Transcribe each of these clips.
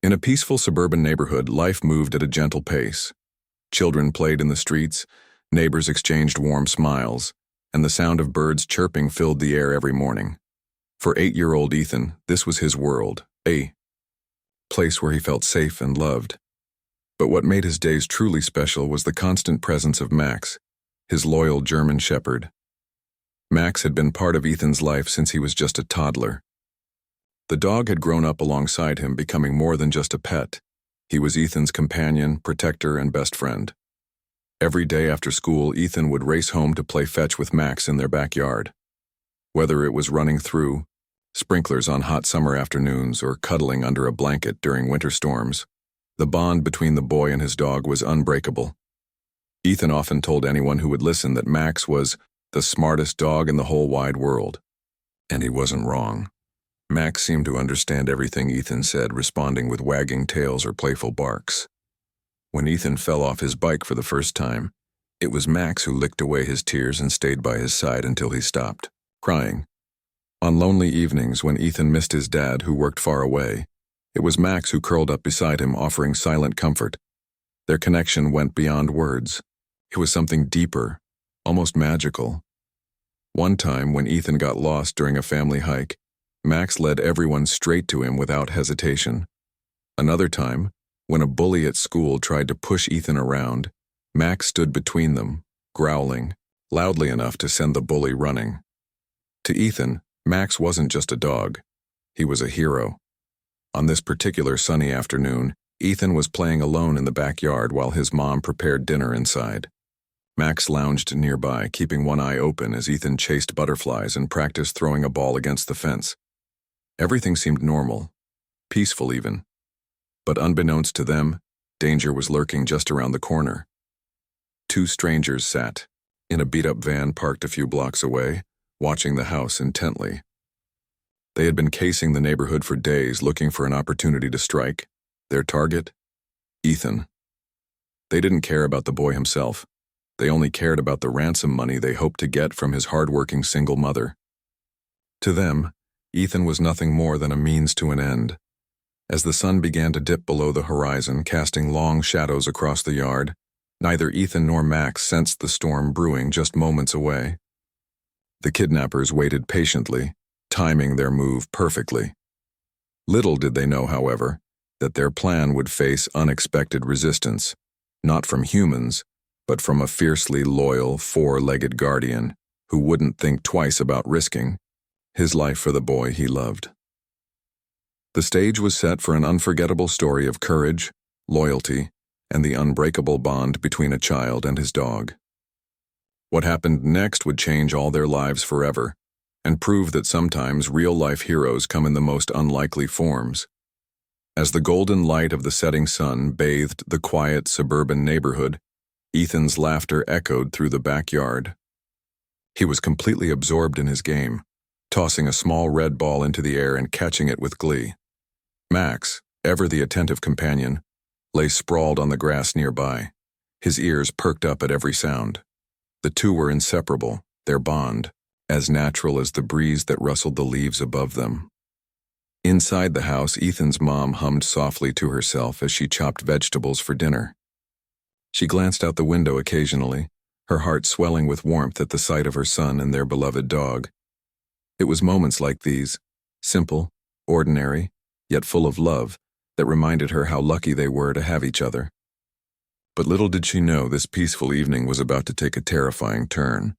In a peaceful suburban neighborhood, life moved at a gentle pace. Children played in the streets, neighbors exchanged warm smiles, and the sound of birds chirping filled the air every morning. For 8-year-old Ethan, this was his world, a place where he felt safe and loved. But what made his days truly special was the constant presence of Max, his loyal German shepherd. Max had been part of Ethan's life since he was just a toddler. The dog had grown up alongside him, becoming more than just a pet. He was Ethan's companion, protector, and best friend. Every day after school, Ethan would race home to play fetch with Max in their backyard. Whether it was running through sprinklers on hot summer afternoons or cuddling under a blanket during winter storms, the bond between the boy and his dog was unbreakable. Ethan often told anyone who would listen that Max was the smartest dog in the whole wide world. And he wasn't wrong. Max seemed to understand everything Ethan said, responding with wagging tails or playful barks. When Ethan fell off his bike for the first time, it was Max who licked away his tears and stayed by his side until he stopped crying. On lonely evenings when Ethan missed his dad, who worked far away, it was Max who curled up beside him, offering silent comfort. Their connection went beyond words. It was something deeper, almost magical. One time, when Ethan got lost during a family hike, Max led everyone straight to him without hesitation. Another time, when a bully at school tried to push Ethan around, Max stood between them, growling, loudly enough to send the bully running. To Ethan, Max wasn't just a dog. He was a hero. On this particular sunny afternoon, Ethan was playing alone in the backyard while his mom prepared dinner inside. Max lounged nearby, keeping one eye open as Ethan chased butterflies and practiced throwing a ball against the fence. Everything seemed normal, peaceful even. But unbeknownst to them, danger was lurking just around the corner. Two strangers sat in a beat-up van parked a few blocks away, watching the house intently. They had been casing the neighborhood for days, looking for an opportunity to strike. Their target? Ethan. They didn't care about the boy himself. They only cared about the ransom money they hoped to get from his hard-working single mother. To them, Ethan was nothing more than a means to an end. As the sun began to dip below the horizon, casting long shadows across the yard, neither Ethan nor Max sensed the storm brewing just moments away. The kidnappers waited patiently, timing their move perfectly. Little did they know, however, that their plan would face unexpected resistance, not from humans, but from a fiercely loyal, four-legged guardian who wouldn't think twice about risking his life for the boy he loved. The stage was set for an unforgettable story of courage, loyalty, and the unbreakable bond between a child and his dog. What happened next would change all their lives forever, and prove that sometimes real-life heroes come in the most unlikely forms. As the golden light of the setting sun bathed the quiet suburban neighborhood, Ethan's laughter echoed through the backyard. He was completely absorbed in his game, tossing a small red ball into the air and catching it with glee. Max, ever the attentive companion, lay sprawled on the grass nearby, his ears perked up at every sound. The two were inseparable, their bond as natural as the breeze that rustled the leaves above them. Inside the house, Ethan's mom hummed softly to herself as she chopped vegetables for dinner. She glanced out the window occasionally, her heart swelling with warmth at the sight of her son and their beloved dog. It was moments like these, simple, ordinary, yet full of love, that reminded her how lucky they were to have each other. But little did she know this peaceful evening was about to take a terrifying turn.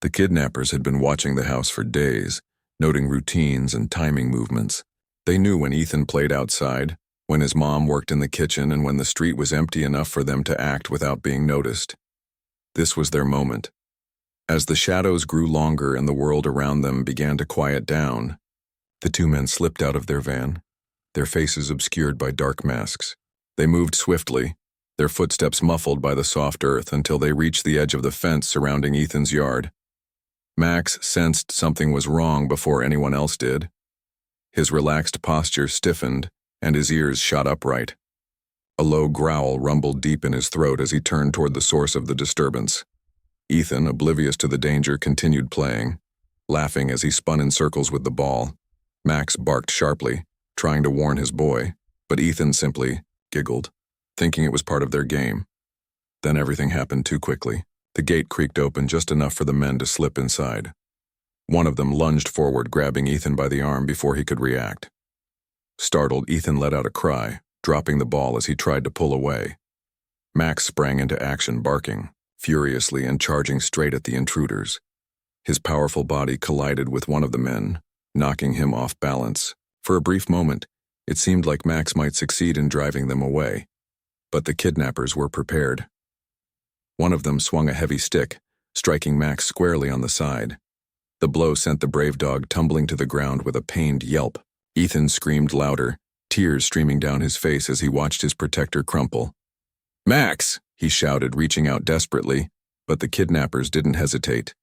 The kidnappers had been watching the house for days, noting routines and timing movements. They knew when Ethan played outside, when his mom worked in the kitchen, and when the street was empty enough for them to act without being noticed. This was their moment. As the shadows grew longer and the world around them began to quiet down, the two men slipped out of their van, their faces obscured by dark masks. They moved swiftly, their footsteps muffled by the soft earth, until they reached the edge of the fence surrounding Ethan's yard. Max sensed something was wrong before anyone else did. His relaxed posture stiffened, and his ears shot upright. A low growl rumbled deep in his throat as he turned toward the source of the disturbance. Ethan, oblivious to the danger, continued playing, laughing as he spun in circles with the ball. Max barked sharply, trying to warn his boy, But Ethan simply giggled, thinking it was part of their game. Then everything happened too quickly. The gate creaked open just enough for the men to slip inside. One of them lunged forward, grabbing Ethan by the arm before he could react. Startled, Ethan let out a cry, dropping the ball as he tried to pull away. Max sprang into action, barking furiously and charging straight at the intruders. His powerful body collided with one of the men, knocking him off balance. For a brief moment, it seemed like Max might succeed in driving them away. But the kidnappers were prepared. One of them swung a heavy stick, striking Max squarely on the side. The blow sent the brave dog tumbling to the ground with a pained yelp. Ethan screamed louder, tears streaming down his face as he watched his protector crumple. "Max!" he shouted, reaching out desperately, but the kidnappers didn't hesitate.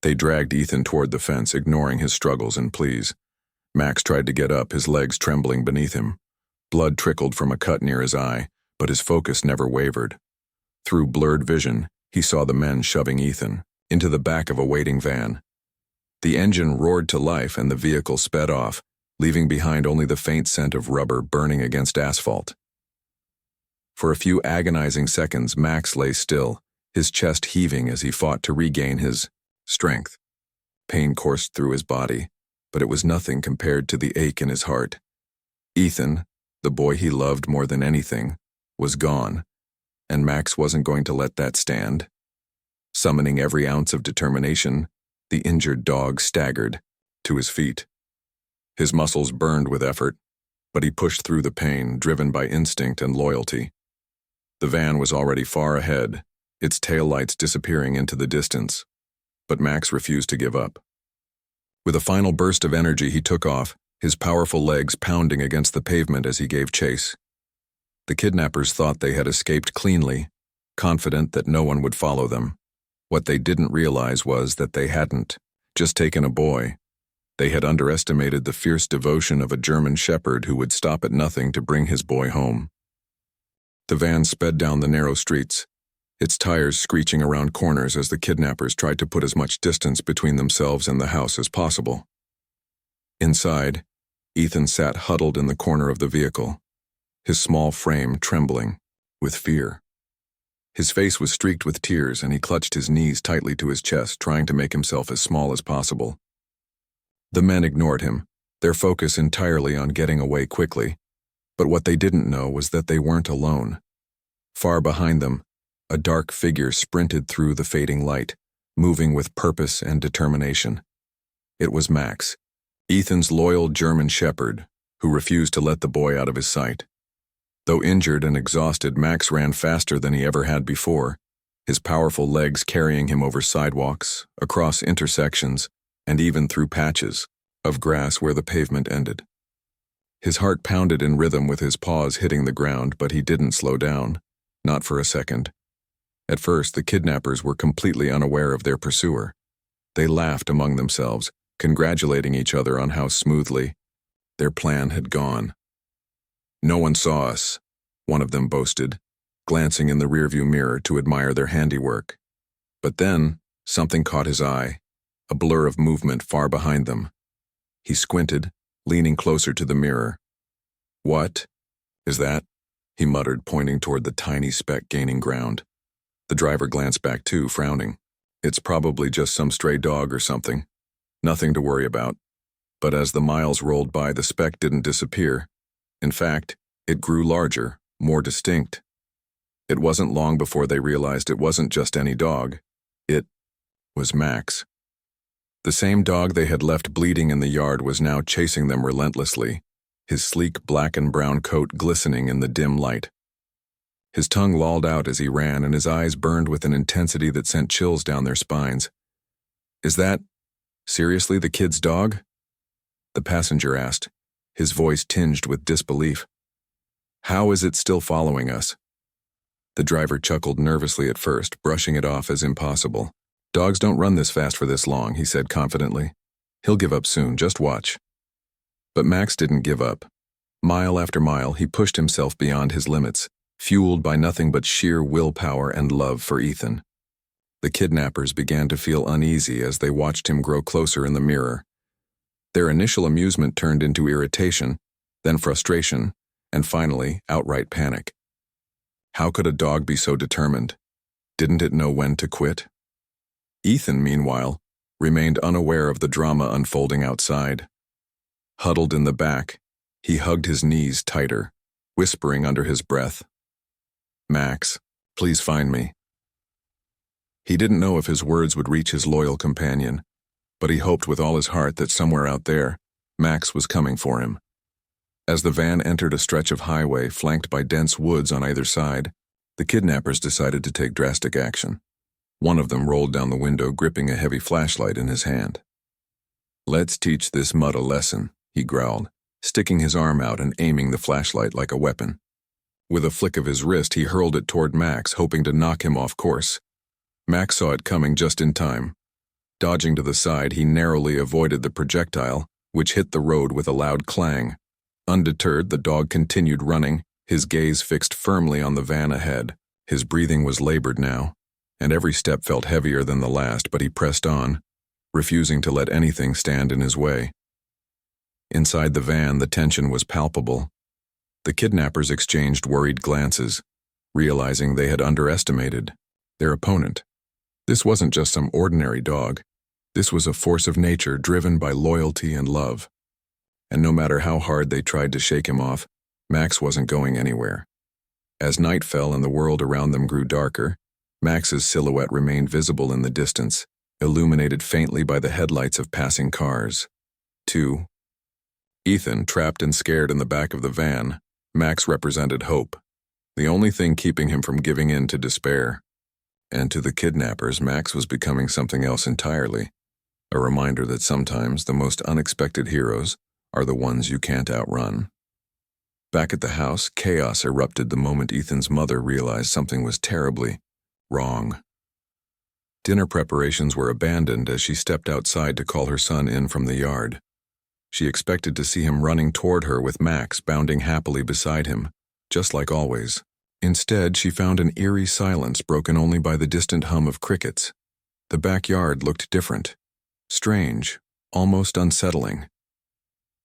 They dragged Ethan toward the fence, ignoring his struggles and pleas. Max tried to get up, his legs trembling beneath him. Blood trickled from a cut near his eye, but his focus never wavered. Through blurred vision, he saw the men shoving Ethan into the back of a waiting van. The engine roared to life and the vehicle sped off, leaving behind only the faint scent of rubber burning against asphalt. For a few agonizing seconds, Max lay still, his chest heaving as he fought to regain his strength. Pain coursed through his body, but it was nothing compared to the ache in his heart. Ethan, the boy he loved more than anything, was gone, and Max wasn't going to let that stand. Summoning every ounce of determination, the injured dog staggered to his feet. His muscles burned with effort, but he pushed through the pain, driven by instinct and loyalty. The van was already far ahead, its taillights disappearing into the distance, but Max refused to give up. With a final burst of energy, he took off, his powerful legs pounding against the pavement as he gave chase. The kidnappers thought they had escaped cleanly, confident that no one would follow them. What they didn't realize was that they hadn't just taken a boy. They had underestimated the fierce devotion of a German shepherd who would stop at nothing to bring his boy home. The van sped down the narrow streets, its tires screeching around corners as the kidnappers tried to put as much distance between themselves and the house as possible. Inside, Ethan sat huddled in the corner of the vehicle, his small frame trembling with fear. His face was streaked with tears, and he clutched his knees tightly to his chest, trying to make himself as small as possible. The men ignored him, their focus entirely on getting away quickly. But what they didn't know was that they weren't alone. Far behind them, a dark figure sprinted through the fading light, moving with purpose and determination. It was Max, Ethan's loyal German shepherd, who refused to let the boy out of his sight. Though injured and exhausted, Max ran faster than he ever had before, his powerful legs carrying him over sidewalks, across intersections, and even through patches of grass where the pavement ended. His heart pounded in rhythm with his paws hitting the ground, but he didn't slow down, not for a second. At first, the kidnappers were completely unaware of their pursuer. They laughed among themselves, congratulating each other on how smoothly their plan had gone. "No one saw us," one of them boasted, glancing in the rearview mirror to admire their handiwork. But then, something caught his eye, a blur of movement far behind them. He squinted, leaning closer to the mirror. "What is that?" he muttered, pointing toward the tiny speck gaining ground. The driver glanced back too, frowning. "It's probably just some stray dog or something. Nothing to worry about." But as the miles rolled by, the speck didn't disappear. In fact, it grew larger, more distinct. It wasn't long before they realized it wasn't just any dog. It was Max. The same dog they had left bleeding in the yard was now chasing them relentlessly, his sleek black and brown coat glistening in the dim light. His tongue lolled out as he ran, and his eyes burned with an intensity that sent chills down their spines. "Is that seriously the kid's dog?" the passenger asked, his voice tinged with disbelief. "How is it still following us?" The driver chuckled nervously at first, brushing it off as impossible. "Dogs don't run this fast for this long," he said confidently. "He'll give up soon, just watch." But Max didn't give up. Mile after mile, he pushed himself beyond his limits, fueled by nothing but sheer willpower and love for Ethan. The kidnappers began to feel uneasy as they watched him grow closer in the mirror. Their initial amusement turned into irritation, then frustration, and finally, outright panic. How could a dog be so determined? Didn't it know when to quit? Ethan, meanwhile, remained unaware of the drama unfolding outside. Huddled in the back, he hugged his knees tighter, whispering under his breath, "Max, please find me." He didn't know if his words would reach his loyal companion, but he hoped with all his heart that somewhere out there, Max was coming for him. As the van entered a stretch of highway flanked by dense woods on either side, the kidnappers decided to take drastic action. One of them rolled down the window, gripping a heavy flashlight in his hand. "Let's teach this mutt a lesson," he growled, sticking his arm out and aiming the flashlight like a weapon. With a flick of his wrist, he hurled it toward Max, hoping to knock him off course. Max saw it coming just in time. Dodging to the side, he narrowly avoided the projectile, which hit the road with a loud clang. Undeterred, the dog continued running, his gaze fixed firmly on the van ahead. His breathing was labored now, and every step felt heavier than the last, but he pressed on, refusing to let anything stand in his way. Inside the van, the tension was palpable. The kidnappers exchanged worried glances, realizing they had underestimated their opponent. This wasn't just some ordinary dog. This was a force of nature driven by loyalty and love. And no matter how hard they tried to shake him off, Max wasn't going anywhere. As night fell and the world around them grew darker, Max's silhouette remained visible in the distance, illuminated faintly by the headlights of passing cars. 2. Ethan, trapped and scared in the back of the van, Max represented hope, the only thing keeping him from giving in to despair. And to the kidnappers, Max was becoming something else entirely, a reminder that sometimes the most unexpected heroes are the ones you can't outrun. Back at the house, chaos erupted the moment Ethan's mother realized something was terribly wrong. Dinner preparations were abandoned as she stepped outside to call her son in from the yard. She expected to see him running toward her with Max bounding happily beside him, just like always. Instead, she found an eerie silence broken only by the distant hum of crickets. The backyard looked different, strange, almost unsettling.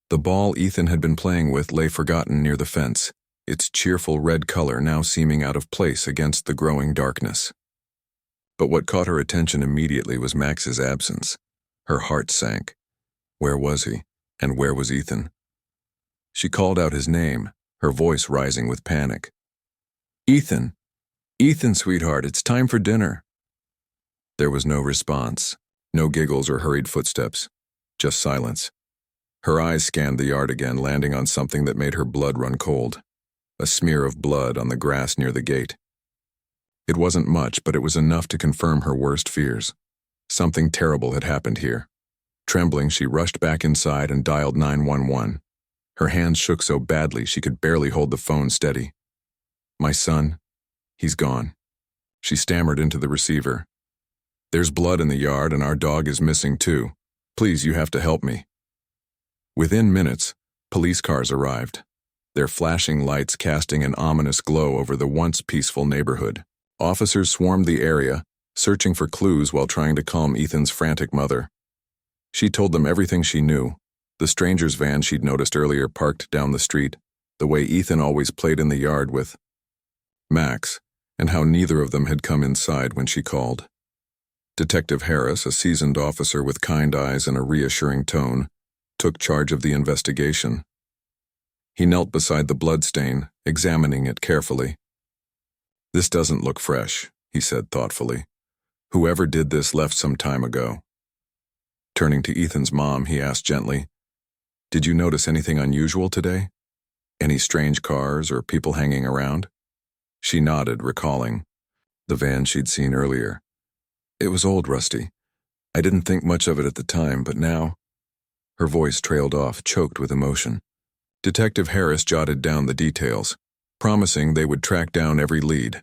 The ball Ethan had been playing with lay forgotten near the fence, its cheerful red color now seeming out of place against the growing darkness. But what caught her attention immediately was Max's absence. Her heart sank. Where was he? And where was Ethan? She called out his name, her voice rising with panic. "Ethan! Ethan, sweetheart, it's time for dinner." There was no response, no giggles or hurried footsteps, just silence. Her eyes scanned the yard again, landing on something that made her blood run cold. A smear of blood on the grass near the gate. It wasn't much, but it was enough to confirm her worst fears. Something terrible had happened here. Trembling, she rushed back inside and dialed 911. Her hands shook so badly she could barely hold the phone steady. "My son, he's gone." She stammered into the receiver. "There's blood in the yard and our dog is missing too. Please, you have to help me." Within minutes, police cars arrived, their flashing lights casting an ominous glow over the once peaceful neighborhood. Officers swarmed the area, searching for clues while trying to calm Ethan's frantic mother. She told them everything she knew, the stranger's van she'd noticed earlier parked down the street, the way Ethan always played in the yard with Max, and how neither of them had come inside when she called. Detective Harris, a seasoned officer with kind eyes and a reassuring tone, took charge of the investigation. He knelt beside the bloodstain, examining it carefully. "This doesn't look fresh," he said thoughtfully. "Whoever did this left some time ago." Turning to Ethan's mom, he asked gently, "Did you notice anything unusual today? Any strange cars or people hanging around?" She nodded, recalling the van she'd seen earlier. "It was old, Rusty. I didn't think much of it at the time, but now—" Her voice trailed off, choked with emotion. Detective Harris jotted down the details, promising they would track down every lead.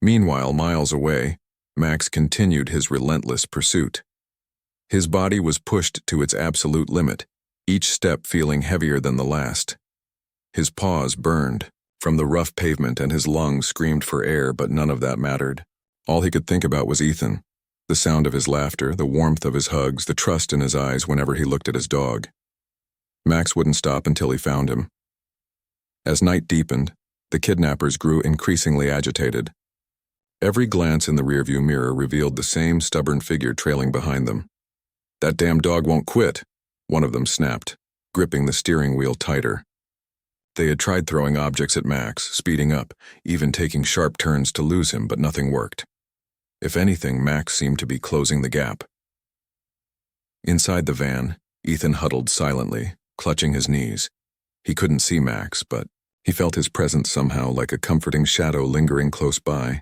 Meanwhile, miles away, Max continued his relentless pursuit. His body was pushed to its absolute limit, each step feeling heavier than the last. His paws burned from the rough pavement and his lungs screamed for air, but none of that mattered. All he could think about was Ethan, the sound of his laughter, the warmth of his hugs, the trust in his eyes whenever he looked at his dog. Max wouldn't stop until he found him. As night deepened, the kidnappers grew increasingly agitated. Every glance in the rearview mirror revealed the same stubborn figure trailing behind them. "That damn dog won't quit," one of them snapped, gripping the steering wheel tighter. They had tried throwing objects at Max, speeding up, even taking sharp turns to lose him, but nothing worked. If anything, Max seemed to be closing the gap. Inside the van, Ethan huddled silently, clutching his knees. He couldn't see Max, but he felt his presence somehow like a comforting shadow lingering close by.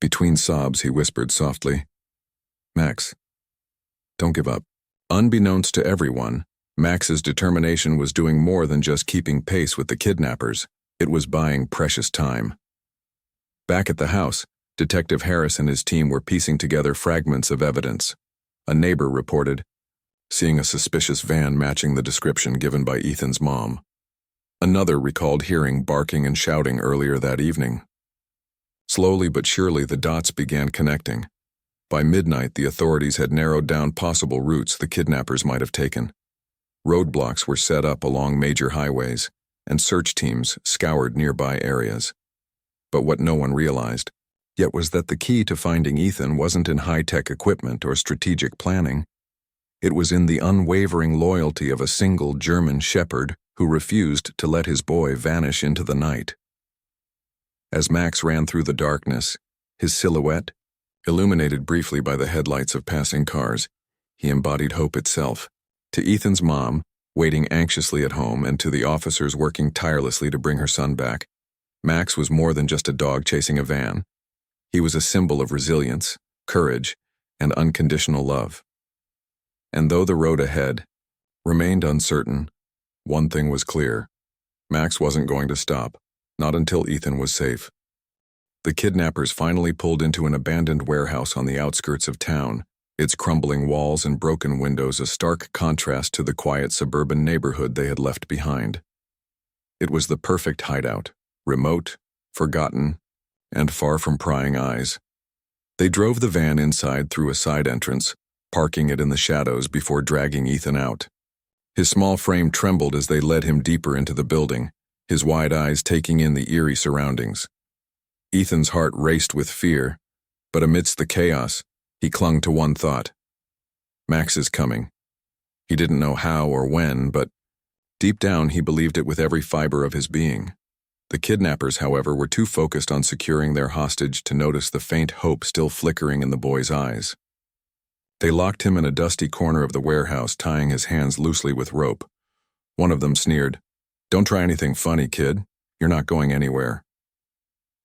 Between sobs, he whispered softly, "Max, don't give up." Unbeknownst to everyone, Max's determination was doing more than just keeping pace with the kidnappers. It was buying precious time. Back at the house, Detective Harris and his team were piecing together fragments of evidence. A neighbor reported seeing a suspicious van matching the description given by Ethan's mom. Another recalled hearing barking and shouting earlier that evening. Slowly but surely, the dots began connecting. By midnight, the authorities had narrowed down possible routes the kidnappers might have taken. Roadblocks were set up along major highways, and search teams scoured nearby areas. But what no one realized yet was that the key to finding Ethan wasn't in high-tech equipment or strategic planning. It was in the unwavering loyalty of a single German shepherd who refused to let his boy vanish into the night. As Max ran through the darkness, his silhouette, illuminated briefly by the headlights of passing cars, he embodied hope itself. To Ethan's mom, waiting anxiously at home, and to the officers working tirelessly to bring her son back, Max was more than just a dog chasing a van. He was a symbol of resilience, courage, and unconditional love. And though the road ahead remained uncertain, one thing was clear. Max wasn't going to stop, not until Ethan was safe. The kidnappers finally pulled into an abandoned warehouse on the outskirts of town, its crumbling walls and broken windows a stark contrast to the quiet suburban neighborhood they had left behind. It was the perfect hideout, remote, forgotten, and far from prying eyes. They drove the van inside through a side entrance, parking it in the shadows before dragging Ethan out. His small frame trembled as they led him deeper into the building, his wide eyes taking in the eerie surroundings. Ethan's heart raced with fear, but amidst the chaos, he clung to one thought. Max is coming. He didn't know how or when, but deep down he believed it with every fiber of his being. The kidnappers, however, were too focused on securing their hostage to notice the faint hope still flickering in the boy's eyes. They locked him in a dusty corner of the warehouse, tying his hands loosely with rope. One of them sneered, "Don't try anything funny, kid. You're not going anywhere."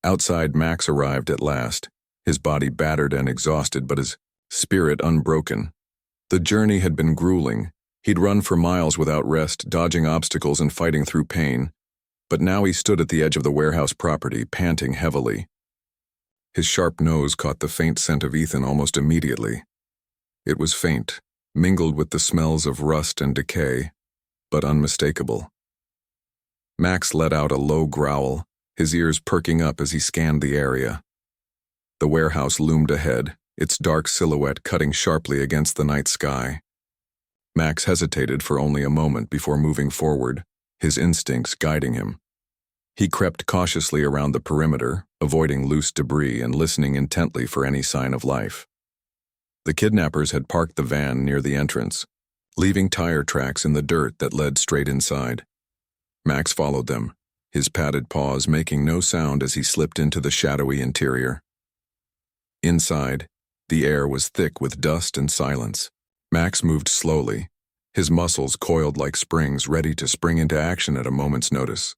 Outside, Max arrived at last, his body battered and exhausted, but his spirit unbroken. The journey had been grueling. He'd run for miles without rest, dodging obstacles and fighting through pain. But now he stood at the edge of the warehouse property, panting heavily. His sharp nose caught the faint scent of Ethan almost immediately. It was faint, mingled with the smells of rust and decay, but unmistakable. Max let out a low growl, his ears perking up as he scanned the area. The warehouse loomed ahead, its dark silhouette cutting sharply against the night sky. Max hesitated for only a moment before moving forward, his instincts guiding him. He crept cautiously around the perimeter, avoiding loose debris and listening intently for any sign of life. The kidnappers had parked the van near the entrance, leaving tire tracks in the dirt that led straight inside. Max followed them, his padded paws making no sound as he slipped into the shadowy interior. Inside, the air was thick with dust and silence. Max moved slowly, his muscles coiled like springs ready to spring into action at a moment's notice.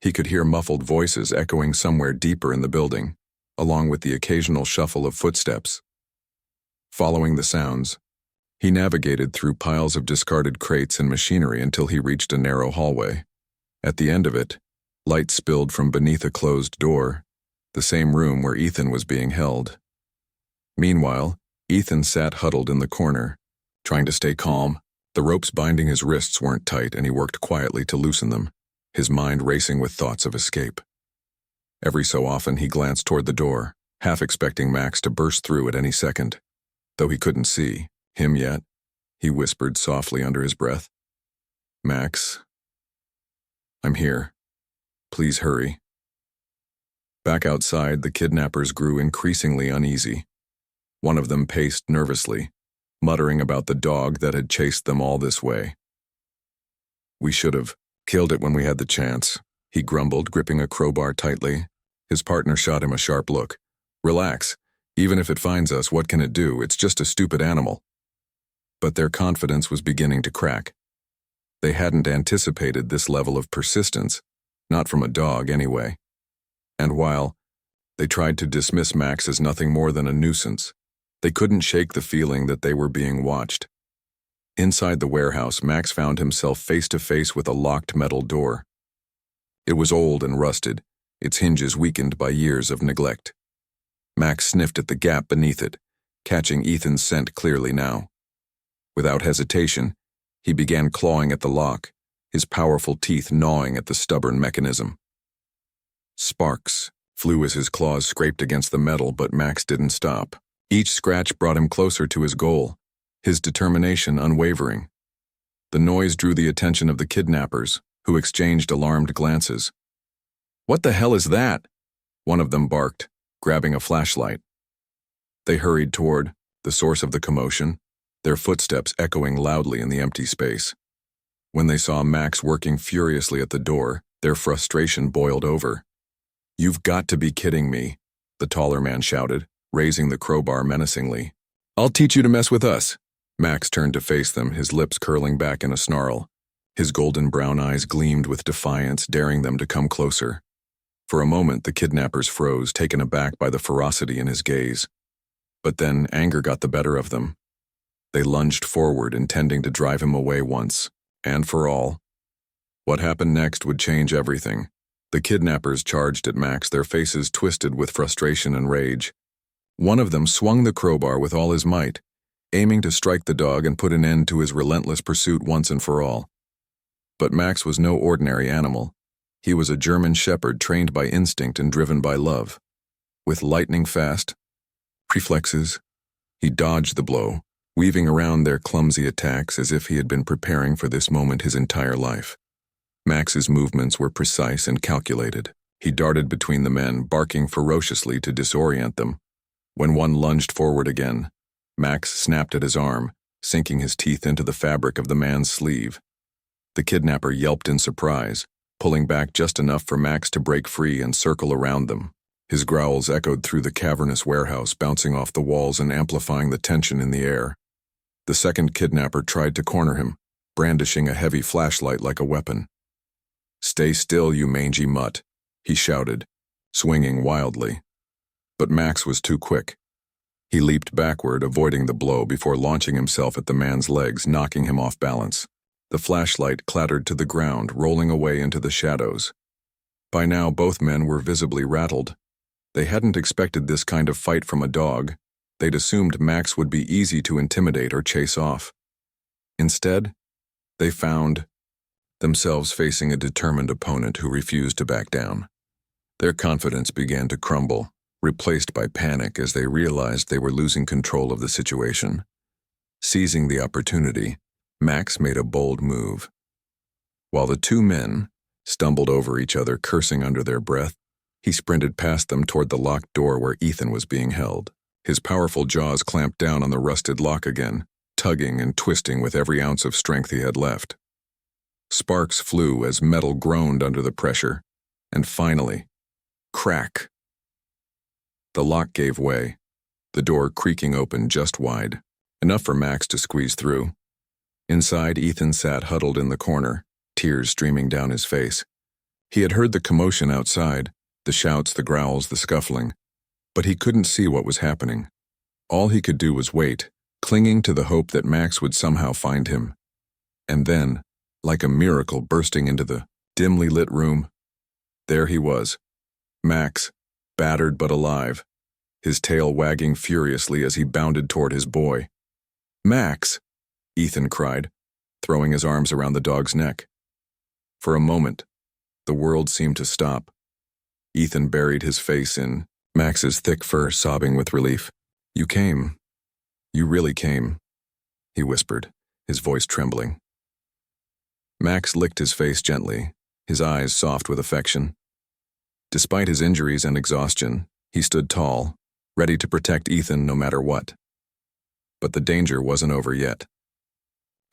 He could hear muffled voices echoing somewhere deeper in the building, along with the occasional shuffle of footsteps. Following the sounds, he navigated through piles of discarded crates and machinery until he reached a narrow hallway. At the end of it, light spilled from beneath a closed door, the same room where Ethan was being held. Meanwhile, Ethan sat huddled in the corner, trying to stay calm. The ropes binding his wrists weren't tight, and he worked quietly to loosen them, his mind racing with thoughts of escape. Every so often he glanced toward the door, half expecting Max to burst through at any second. Though he couldn't see him yet, he whispered softly under his breath, "Max, I'm here." Please hurry." Back outside, the kidnappers grew increasingly uneasy. One of them paced nervously, muttering about the dog that had chased them all this way. "We should have killed it when we had the chance," he grumbled, gripping a crowbar tightly. His partner shot him a sharp look. "Relax. Even if it finds us, what can it do? It's just a stupid animal." But their confidence was beginning to crack. They hadn't anticipated this level of persistence, not from a dog anyway. And while they tried to dismiss Max as nothing more than a nuisance, they couldn't shake the feeling that they were being watched. Inside the warehouse, Max found himself face to face with a locked metal door. It was old and rusted, its hinges weakened by years of neglect. Max sniffed at the gap beneath it, catching Ethan's scent clearly now. Without hesitation, he began clawing at the lock, his powerful teeth gnawing at the stubborn mechanism. Sparks flew as his claws scraped against the metal, but Max didn't stop. Each scratch brought him closer to his goal, his determination unwavering. The noise drew the attention of the kidnappers, who exchanged alarmed glances. "What the hell is that?" one of them barked, grabbing a flashlight. They hurried toward the source of the commotion, their footsteps echoing loudly in the empty space. When they saw Max working furiously at the door, their frustration boiled over. "You've got to be kidding me," the taller man shouted, raising the crowbar menacingly. "I'll teach you to mess with us." Max turned to face them, his lips curling back in a snarl. His golden brown eyes gleamed with defiance, daring them to come closer. For a moment, the kidnappers froze, taken aback by the ferocity in his gaze. But then anger got the better of them. They lunged forward, intending to drive him away once, and for all. What happened next would change everything. The kidnappers charged at Max, their faces twisted with frustration and rage. One of them swung the crowbar with all his might, aiming to strike the dog and put an end to his relentless pursuit once and for all. But Max was no ordinary animal. He was a German shepherd trained by instinct and driven by love. With lightning-fast reflexes, he dodged the blow, weaving around their clumsy attacks as if he had been preparing for this moment his entire life. Max's movements were precise and calculated. He darted between the men, barking ferociously to disorient them. When one lunged forward again, Max snapped at his arm, sinking his teeth into the fabric of the man's sleeve. The kidnapper yelped in surprise, pulling back just enough for Max to break free and circle around them. His growls echoed through the cavernous warehouse, bouncing off the walls and amplifying the tension in the air. The second kidnapper tried to corner him, brandishing a heavy flashlight like a weapon. "Stay still, you mangy mutt," he shouted, swinging wildly. But Max was too quick. He leaped backward, avoiding the blow before launching himself at the man's legs, knocking him off balance. The flashlight clattered to the ground, rolling away into the shadows. By now, both men were visibly rattled. They hadn't expected this kind of fight from a dog. They'd assumed Max would be easy to intimidate or chase off. Instead, they found themselves facing a determined opponent who refused to back down. Their confidence began to crumble, replaced by panic as they realized they were losing control of the situation. Seizing the opportunity, Max made a bold move. While the two men stumbled over each other, cursing under their breath, he sprinted past them toward the locked door where Ethan was being held. His powerful jaws clamped down on the rusted lock again, tugging and twisting with every ounce of strength he had left. Sparks flew as metal groaned under the pressure, and finally, crack! The lock gave way, the door creaking open just wide, enough for Max to squeeze through. Inside, Ethan sat huddled in the corner, tears streaming down his face. He had heard the commotion outside, the shouts, the growls, the scuffling, but he couldn't see what was happening. All he could do was wait, clinging to the hope that Max would somehow find him. And then, like a miracle bursting into the dimly lit room, there he was, Max, battered but alive, his tail wagging furiously as he bounded toward his boy. "Max!" Ethan cried, throwing his arms around the dog's neck. For a moment, the world seemed to stop. Ethan buried his face in Max's thick fur, sobbing with relief. "You came. You really came," he whispered, his voice trembling. Max licked his face gently, his eyes soft with affection. Despite his injuries and exhaustion, he stood tall, ready to protect Ethan no matter what. But the danger wasn't over yet.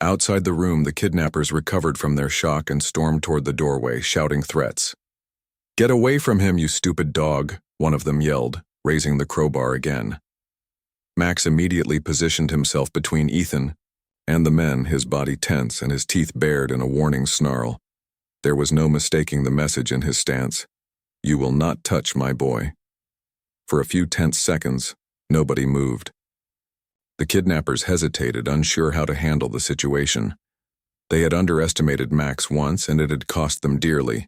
Outside the room, the kidnappers recovered from their shock and stormed toward the doorway, shouting threats. "Get away from him, you stupid dog," one of them yelled, raising the crowbar again. Max immediately positioned himself between Ethan and the men, his body tense and his teeth bared in a warning snarl. There was no mistaking the message in his stance. "You will not touch my boy." For a few tense seconds, nobody moved. The kidnappers hesitated, unsure how to handle the situation. They had underestimated Max once, and it had cost them dearly.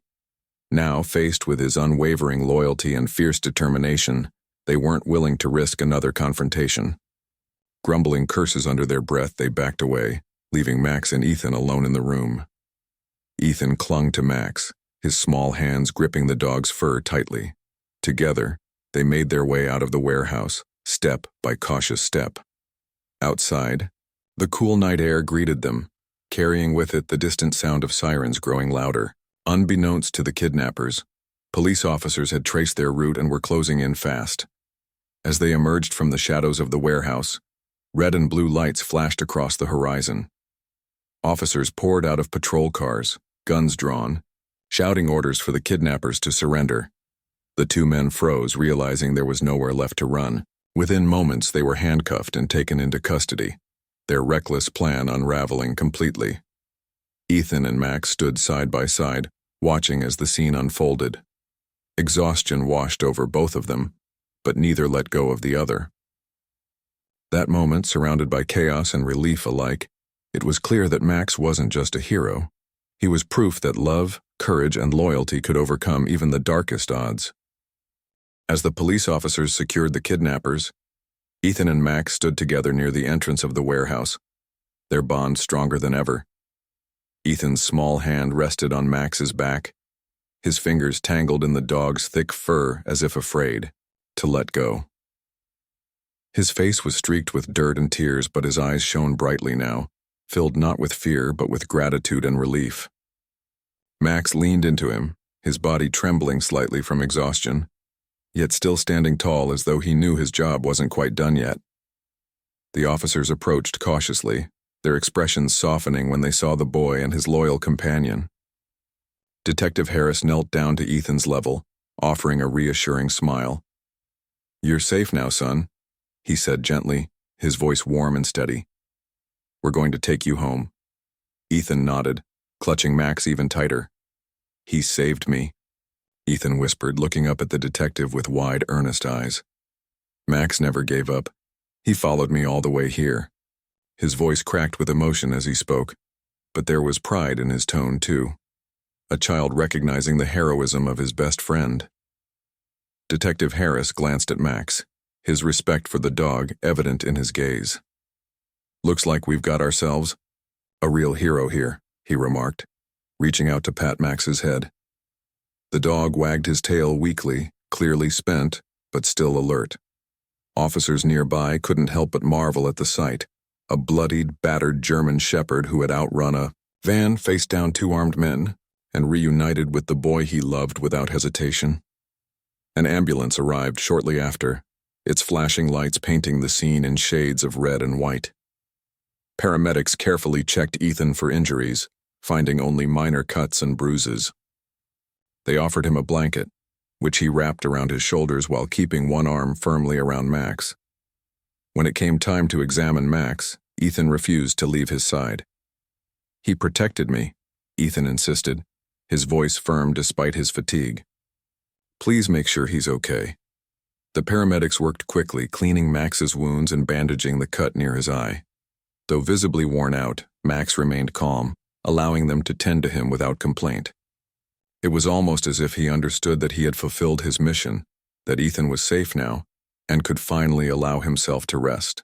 Now, faced with his unwavering loyalty and fierce determination, they weren't willing to risk another confrontation. Grumbling curses under their breath, they backed away, leaving Max and Ethan alone in the room. Ethan clung to Max, his small hands gripping the dog's fur tightly. Together, they made their way out of the warehouse, step by cautious step. Outside, the cool night air greeted them, carrying with it the distant sound of sirens growing louder. Unbeknownst to the kidnappers, police officers had traced their route and were closing in fast. As they emerged from the shadows of the warehouse, red and blue lights flashed across the horizon. Officers poured out of patrol cars, guns drawn, shouting orders for the kidnappers to surrender. The two men froze, realizing there was nowhere left to run. Within moments, they were handcuffed and taken into custody, their reckless plan unraveling completely. Ethan and Max stood side by side, watching as the scene unfolded. Exhaustion washed over both of them, but neither let go of the other. That moment, surrounded by chaos and relief alike, it was clear that Max wasn't just a hero. He was proof that love, courage, and loyalty could overcome even the darkest odds. As the police officers secured the kidnappers, Ethan and Max stood together near the entrance of the warehouse, their bond stronger than ever. Ethan's small hand rested on Max's back, his fingers tangled in the dog's thick fur as if afraid to let go. His face was streaked with dirt and tears, but his eyes shone brightly now, filled not with fear but with gratitude and relief. Max leaned into him, his body trembling slightly from exhaustion, yet still standing tall as though he knew his job wasn't quite done yet. The officers approached cautiously, their expressions softening when they saw the boy and his loyal companion. Detective Harris knelt down to Ethan's level, offering a reassuring smile. "You're safe now, son," he said gently, his voice warm and steady. "We're going to take you home." Ethan nodded, clutching Max even tighter. "He saved me," Ethan whispered, looking up at the detective with wide, earnest eyes. "Max never gave up. He followed me all the way here." His voice cracked with emotion as he spoke, but there was pride in his tone too. A child recognizing the heroism of his best friend. Detective Harris glanced at Max, his respect for the dog evident in his gaze. "Looks like we've got ourselves a real hero here," he remarked, reaching out to pat Max's head. The dog wagged his tail weakly, clearly spent, but still alert. Officers nearby couldn't help but marvel at the sight. A bloodied, battered German shepherd who had outrun a van, faced down two armed men, and reunited with the boy he loved without hesitation. An ambulance arrived shortly after, its flashing lights painting the scene in shades of red and white. Paramedics carefully checked Ethan for injuries, finding only minor cuts and bruises. They offered him a blanket, which he wrapped around his shoulders while keeping one arm firmly around Max. When it came time to examine Max, Ethan refused to leave his side. "He protected me," Ethan insisted, his voice firm despite his fatigue. "Please make sure he's okay." The paramedics worked quickly, cleaning Max's wounds and bandaging the cut near his eye. Though visibly worn out, Max remained calm, allowing them to tend to him without complaint. It was almost as if he understood that he had fulfilled his mission, that Ethan was safe now, and could finally allow himself to rest.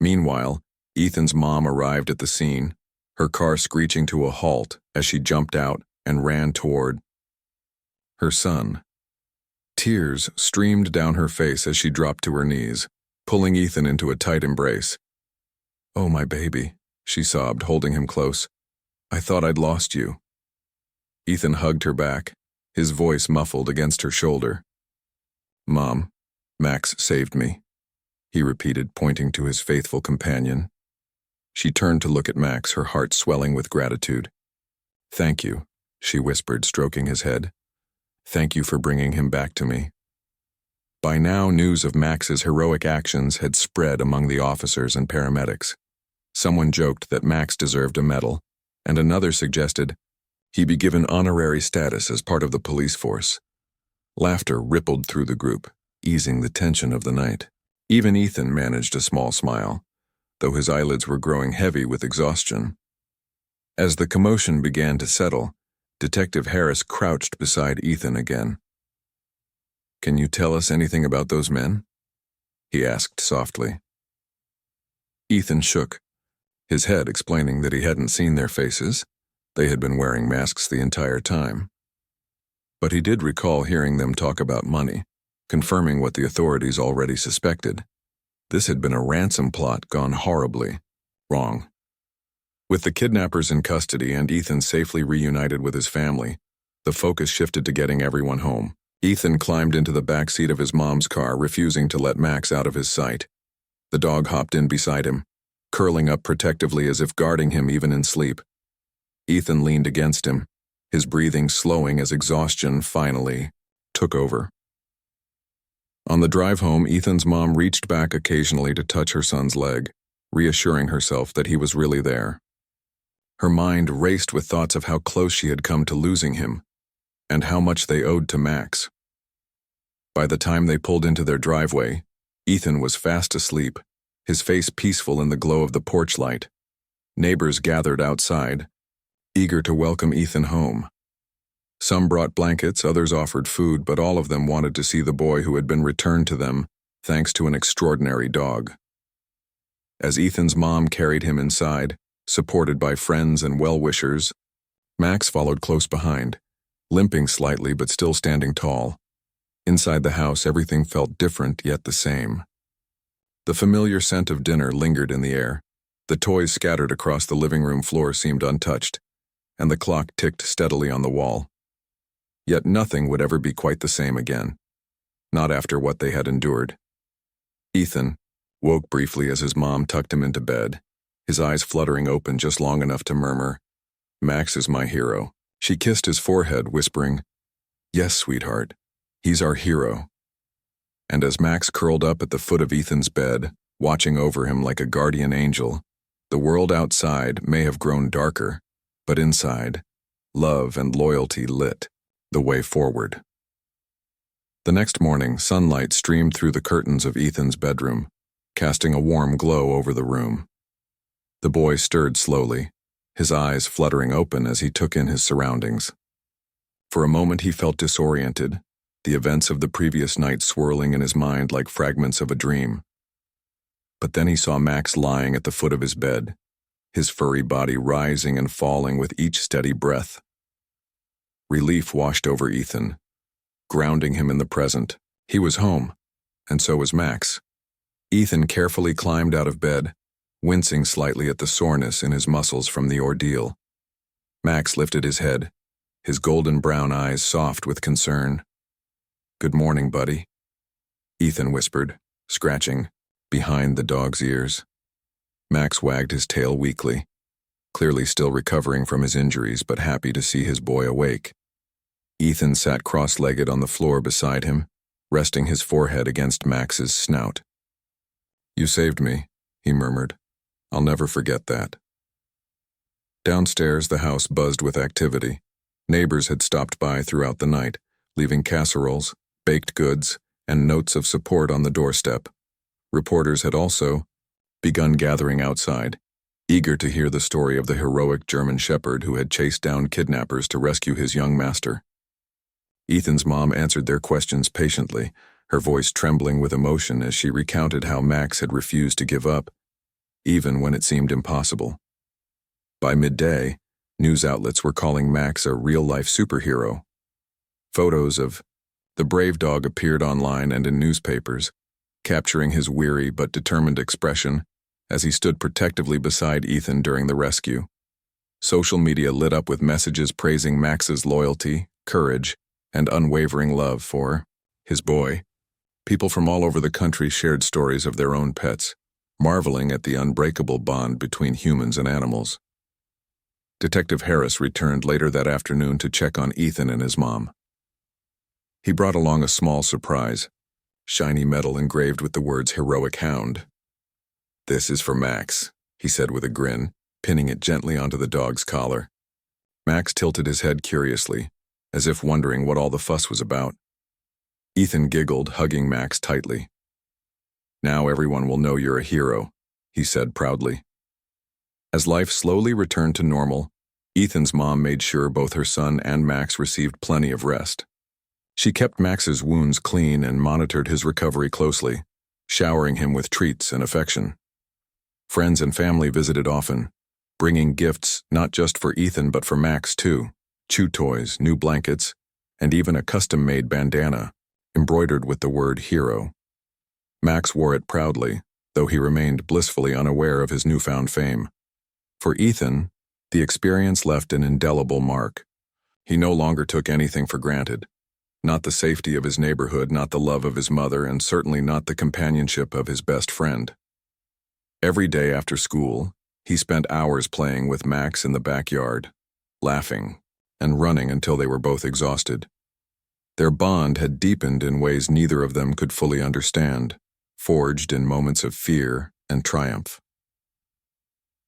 Meanwhile, Ethan's mom arrived at the scene, her car screeching to a halt as she jumped out and ran toward her son. Tears streamed down her face as she dropped to her knees, pulling Ethan into a tight embrace. "Oh, my baby," she sobbed, holding him close. "I thought I'd lost you." Ethan hugged her back, his voice muffled against her shoulder. "Mom, Max saved me," he repeated, pointing to his faithful companion. She turned to look at Max, her heart swelling with gratitude. "Thank you," she whispered, stroking his head. "Thank you for bringing him back to me." By now, news of Max's heroic actions had spread among the officers and paramedics. Someone joked that Max deserved a medal, and another suggested he be given honorary status as part of the police force. Laughter rippled through the group, easing the tension of the night. Even Ethan managed a small smile, though his eyelids were growing heavy with exhaustion. As the commotion began to settle, Detective Harris crouched beside Ethan again. "Can you tell us anything about those men?" he asked softly. Ethan shook, his head explaining that he hadn't seen their faces. They had been wearing masks the entire time. But he did recall hearing them talk about money, confirming what the authorities already suspected. This had been a ransom plot gone horribly wrong. With the kidnappers in custody and Ethan safely reunited with his family, the focus shifted to getting everyone home. Ethan climbed into the back seat of his mom's car, refusing to let Max out of his sight. The dog hopped in beside him, curling up protectively as if guarding him even in sleep. Ethan leaned against him, his breathing slowing as exhaustion finally took over. On the drive home, Ethan's mom reached back occasionally to touch her son's leg, reassuring herself that he was really there. Her mind raced with thoughts of how close she had come to losing him, and how much they owed to Max. By the time they pulled into their driveway, Ethan was fast asleep, his face peaceful in the glow of the porch light. Neighbors gathered outside, eager to welcome Ethan home. Some brought blankets, others offered food, but all of them wanted to see the boy who had been returned to them thanks to an extraordinary dog. As Ethan's mom carried him inside, supported by friends and well-wishers, Max followed close behind, limping slightly but still standing tall. Inside the house, everything felt different yet the same. The familiar scent of dinner lingered in the air. The toys scattered across the living room floor seemed untouched, and the clock ticked steadily on the wall. Yet nothing would ever be quite the same again, not after what they had endured. Ethan woke briefly as his mom tucked him into bed, his eyes fluttering open just long enough to murmur, "Max is my hero." She kissed his forehead, whispering, "Yes, sweetheart, he's our hero." And as Max curled up at the foot of Ethan's bed, watching over him like a guardian angel, the world outside may have grown darker, but inside, love and loyalty lit the way forward. The next morning, sunlight streamed through the curtains of Ethan's bedroom, casting a warm glow over the room. The boy stirred slowly, his eyes fluttering open as he took in his surroundings. For a moment he felt disoriented, the events of the previous night swirling in his mind like fragments of a dream. But then he saw Max lying at the foot of his bed, his furry body rising and falling with each steady breath. Relief washed over Ethan, grounding him in the present. He was home, and so was Max. Ethan carefully climbed out of bed, wincing slightly at the soreness in his muscles from the ordeal. Max lifted his head, his golden brown eyes soft with concern. "Good morning, buddy," Ethan whispered, scratching behind the dog's ears. Max wagged his tail weakly, clearly still recovering from his injuries but happy to see his boy awake. Ethan sat cross-legged on the floor beside him, resting his forehead against Max's snout. "You saved me," he murmured. "I'll never forget that." Downstairs, the house buzzed with activity. Neighbors had stopped by throughout the night, leaving casseroles, baked goods, and notes of support on the doorstep. Reporters had also begun gathering outside, eager to hear the story of the heroic German shepherd who had chased down kidnappers to rescue his young master. Ethan's mom answered their questions patiently, her voice trembling with emotion as she recounted how Max had refused to give up, even when it seemed impossible. By midday, news outlets were calling Max a real-life superhero. Photos of the brave dog appeared online and in newspapers, capturing his weary but determined expression as he stood protectively beside Ethan during the rescue. Social media lit up with messages praising Max's loyalty, courage, and unwavering love for his boy. People from all over the country shared stories of their own pets, marveling at the unbreakable bond between humans and animals. Detective Harris returned later that afternoon to check on Ethan and his mom. He brought along a small surprise, shiny metal engraved with the words "Heroic Hound." "This is for Max," he said with a grin, pinning it gently onto the dog's collar. Max tilted his head curiously, as if wondering what all the fuss was about. Ethan giggled, hugging Max tightly. "Now everyone will know you're a hero," he said proudly. As life slowly returned to normal, Ethan's mom made sure both her son and Max received plenty of rest. She kept Max's wounds clean and monitored his recovery closely, showering him with treats and affection. Friends and family visited often, bringing gifts not just for Ethan but for Max too: chew toys, new blankets, and even a custom-made bandana, embroidered with the word "hero." Max wore it proudly, though he remained blissfully unaware of his newfound fame. For Ethan, the experience left an indelible mark. He no longer took anything for granted. Not the safety of his neighborhood, not the love of his mother, and certainly not the companionship of his best friend. Every day after school, he spent hours playing with Max in the backyard, laughing and running until they were both exhausted. Their bond had deepened in ways neither of them could fully understand, forged in moments of fear and triumph.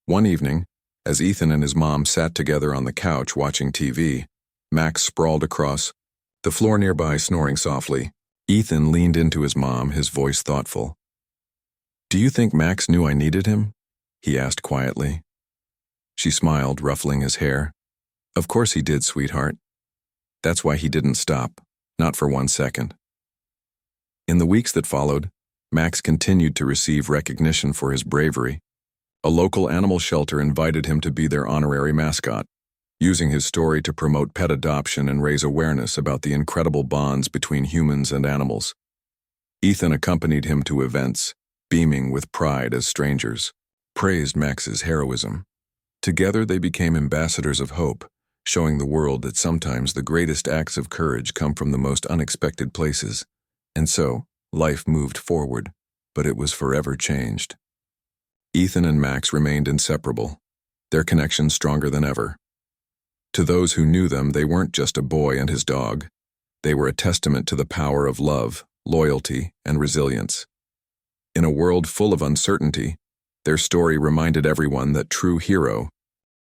One evening, as Ethan and his mom sat together on the couch watching TV, Max sprawled across the floor nearby, snoring softly. Ethan leaned into his mom, his voice thoughtful. "Do you think Max knew I needed him?" he asked quietly. She smiled, ruffling his hair. "Of course he did, sweetheart. That's why he didn't stop, not for 1 second." In the weeks that followed, Max continued to receive recognition for his bravery. A local animal shelter invited him to be their honorary mascot, using his story to promote pet adoption and raise awareness about the incredible bonds between humans and animals. Ethan accompanied him to events, beaming with pride as strangers, praised Max's heroism. Together they became ambassadors of hope, showing the world that sometimes the greatest acts of courage come from the most unexpected places. And so, life moved forward, but it was forever changed. Ethan and Max remained inseparable, their connection stronger than ever. To those who knew them, they weren't just a boy and his dog. They were a testament to the power of love, loyalty, and resilience. In a world full of uncertainty, their story reminded everyone that true hero